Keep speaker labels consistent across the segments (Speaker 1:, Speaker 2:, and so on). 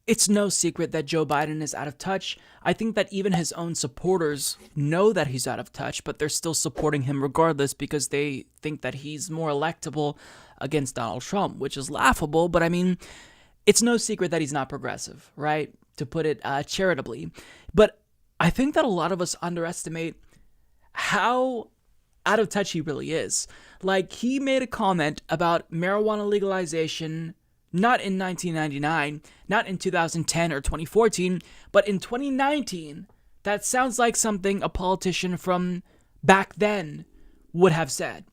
Speaker 1: It's no secret that Joe Biden is out of touch. I think that even his own supporters know that he's out of touch, but they're still supporting him regardless because they think that he's more electable against Donald Trump, which is laughable. But I mean, it's no secret that he's not progressive, right? To put it charitably. But I think that a lot of us underestimate how out of touch he really is. Like, he made a comment about marijuana legalization not in 1999, not in 2010 or 2014, but in 2019. That sounds like something a politician from back then would have said.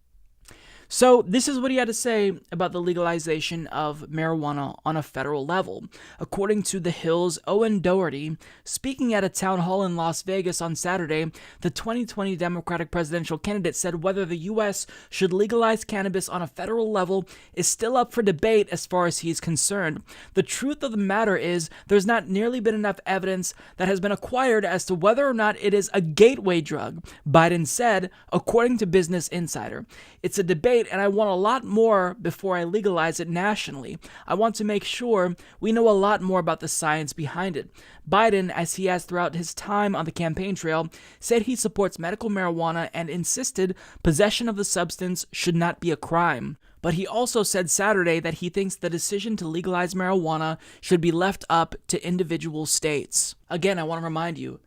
Speaker 1: So this is what he had to say about the legalization of marijuana on a federal level. According to The Hill's Owen Doherty, speaking at a town hall in Las Vegas on Saturday, the 2020 Democratic presidential candidate said whether the U.S. should legalize cannabis on a federal level is still up for debate as far as he's concerned. The truth of the matter is there's not nearly been enough evidence that has been acquired as to whether or not it is a gateway drug, Biden said, according to Business Insider. It's a debate, and I want a lot more before I legalize it nationally. I want to make sure we know a lot more about the science behind it. Biden, as he has throughout his time on the campaign trail, said he supports medical marijuana and insisted possession of the substance should not be a crime. But he also said Saturday that he thinks the decision to legalize marijuana should be left up to individual states. Again, I want to remind you,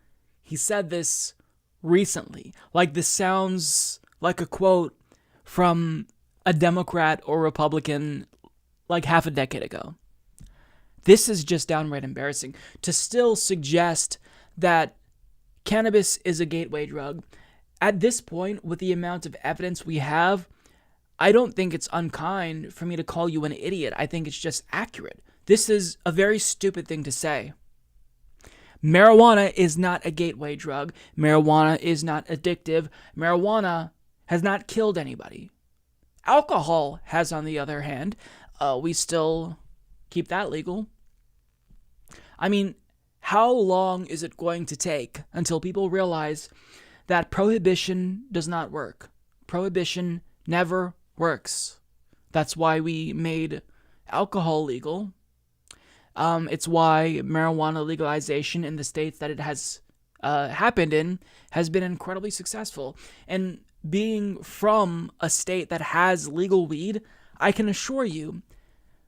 Speaker 1: he said this recently. Like, this sounds like a quote from a Democrat or Republican like half a decade ago. This is just downright embarrassing. To still suggest that cannabis is a gateway drug, at this point, with the amount of evidence we have, I don't think it's unkind for me to call you an idiot. I think it's just accurate. This is a very stupid thing to say. Marijuana is not a gateway drug. Marijuana is not addictive. Marijuana has not killed anybody. Alcohol has, on the other hand. We still keep that legal. I mean, how long is it going to take until people realize that prohibition does not work? Prohibition never works. That's why we made alcohol legal. It's why marijuana legalization in the states that it has happened in has been incredibly successful. And being from a state that has legal weed, I can assure you,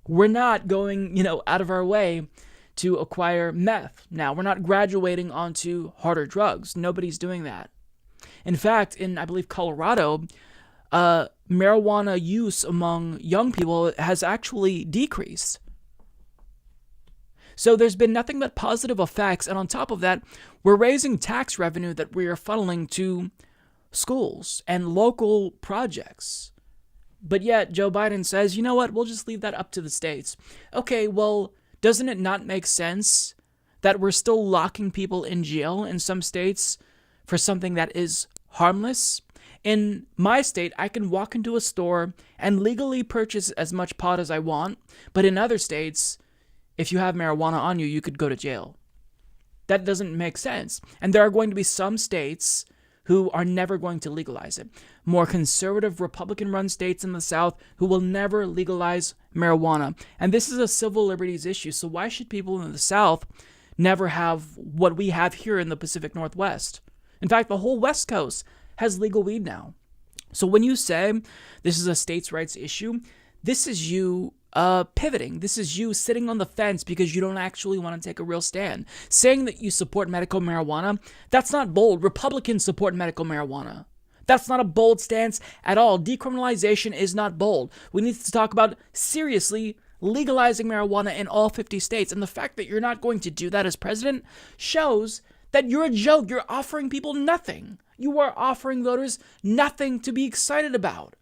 Speaker 1: we're not going, out of our way to acquire meth. Now, we're not graduating onto harder drugs. Nobody's doing that. In fact, in, I believe, Colorado, marijuana use among young people has actually decreased. So there's been nothing but positive effects. And on top of that, we're raising tax revenue that we are funneling to schools and local projects. But yet Joe Biden says, you know what, we'll just leave that up to the states. Okay, well, doesn't it not make sense that we're still locking people in jail in some states for something that is harmless? In my state, I can walk into a store and legally purchase as much pot as I want, but in other states, if you have marijuana on you, you could go to jail. That doesn't make sense. And there are going to be some states who are never going to legalize it. More conservative Republican-run states in the South who will never legalize marijuana. And this is a civil liberties issue, so why should people in the South never have what we have here in the Pacific Northwest? In fact, the whole West Coast has legal weed now. So when you say this is a states' rights issue, this is you pivoting. This is you sitting on the fence because you don't actually want to take a real stand. Saying that you support medical marijuana, that's not bold. Republicans support medical marijuana. That's not a bold stance at all. Decriminalization is not bold. We need to talk about seriously legalizing marijuana in all 50 states. And the fact that you're not going to do that as president shows that you're a joke. You're offering people nothing. You are offering voters nothing to be excited about.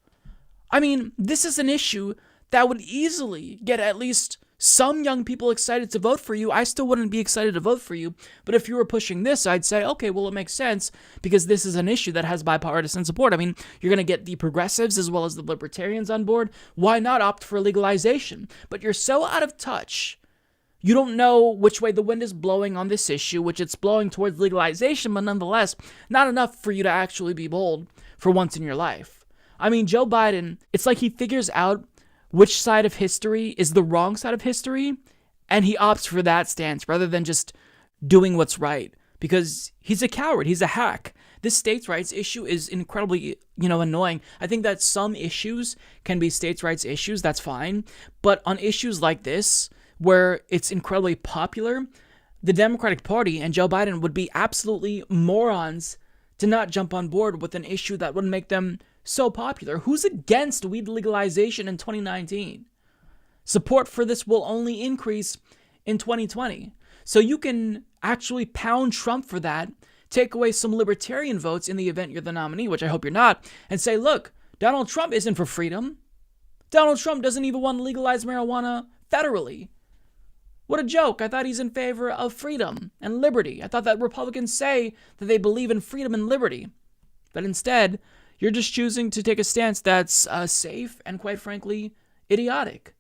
Speaker 1: I mean, this is an issue that would easily get at least some young people excited to vote for you. I still wouldn't be excited to vote for you, but if you were pushing this, I'd say, okay, well, it makes sense because this is an issue that has bipartisan support. I mean, you're going to get the progressives as well as the libertarians on board. Why not opt for legalization? But you're so out of touch. You don't know which way the wind is blowing on this issue, which it's blowing towards legalization, but nonetheless, not enough for you to actually be bold for once in your life. I mean, Joe Biden, it's like he figures out which side of history is the wrong side of history, And he opts for that stance rather than just doing what's right because he's a coward. He's a hack. This states' rights issue is incredibly, annoying. I think that some issues can be states' rights issues. That's fine. But on issues like this, where it's incredibly popular, the Democratic Party and Joe Biden would be absolutely morons to not jump on board with an issue that would make them so popular. Who's against weed legalization in 2019? Support for this will only increase in 2020. So you can actually pound Trump for that, take away some libertarian votes in the event you're the nominee, which I hope you're not, and say, look, Donald Trump isn't for freedom. Donald Trump doesn't even want to legalize marijuana federally. What a joke. I thought he's in favor of freedom and liberty. I thought that Republicans say that they believe in freedom and liberty. But instead, you're just choosing to take a stance that's safe and, quite frankly, idiotic.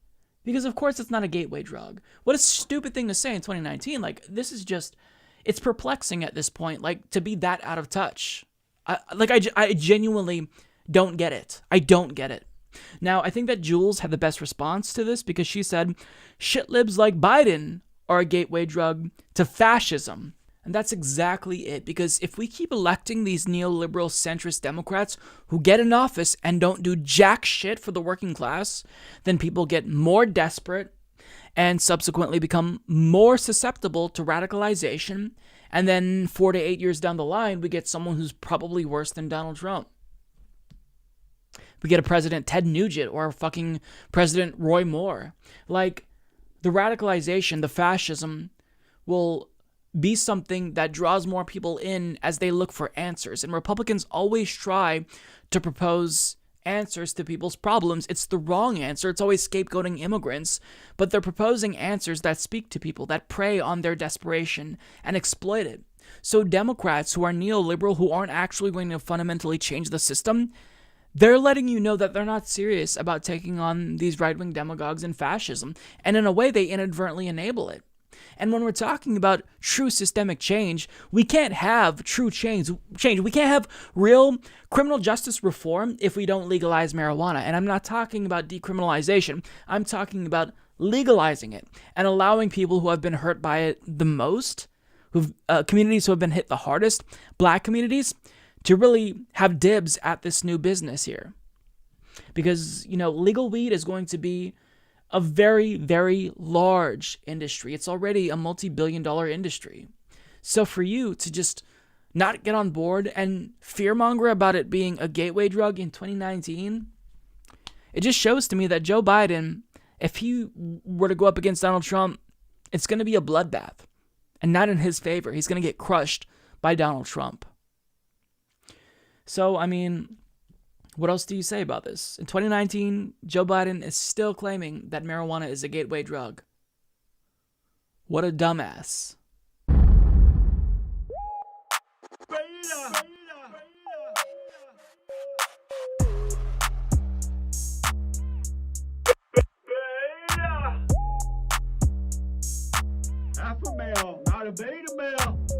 Speaker 1: Because, of course, it's not a gateway drug. What a stupid thing to say in 2019. Like, this is just, it's perplexing at this point, like, to be that out of touch. I genuinely don't get it. I don't get it. Now, I think that Jules had the best response to this because she said, shitlibs like Biden are a gateway drug to fascism. And that's exactly it, because if we keep electing these neoliberal centrist Democrats who get in office and don't do jack shit for the working class, then people get more desperate and subsequently become more susceptible to radicalization. And then 4 to 8 years down the line, we get someone who's probably worse than Donald Trump. We get a President Ted Nugent or a fucking President Roy Moore. Like, the radicalization, the fascism will be something that draws more people in as they look for answers. And Republicans always try to propose answers to people's problems. It's the wrong answer. It's always scapegoating immigrants, but they're proposing answers that speak to people, that prey on their desperation and exploit it. So Democrats who are neoliberal, who aren't actually going to fundamentally change the system, they're letting you know that they're not serious about taking on these right-wing demagogues and fascism. And in a way, they inadvertently enable it. And when we're talking about true systemic change, we can't have true change. We can't have real criminal justice reform if we don't legalize marijuana. And I'm not talking about decriminalization. I'm talking about legalizing it and allowing people who have been hurt by it the most, communities who have been hit the hardest, Black communities, to really have dibs at this new business here. Because, legal weed is going to be a very, very large industry. It's already a multi-billion-dollar industry. So for you to just not get on board and fearmonger about it being a gateway drug in 2019, it just shows to me that Joe Biden, if he were to go up against Donald Trump, it's going to be a bloodbath. And not in his favor. He's going to get crushed by Donald Trump. So, what else do you say about this? In 2019, Joe Biden is still claiming that marijuana is a gateway drug. What a dumbass.
Speaker 2: Alpha male, not a beta male.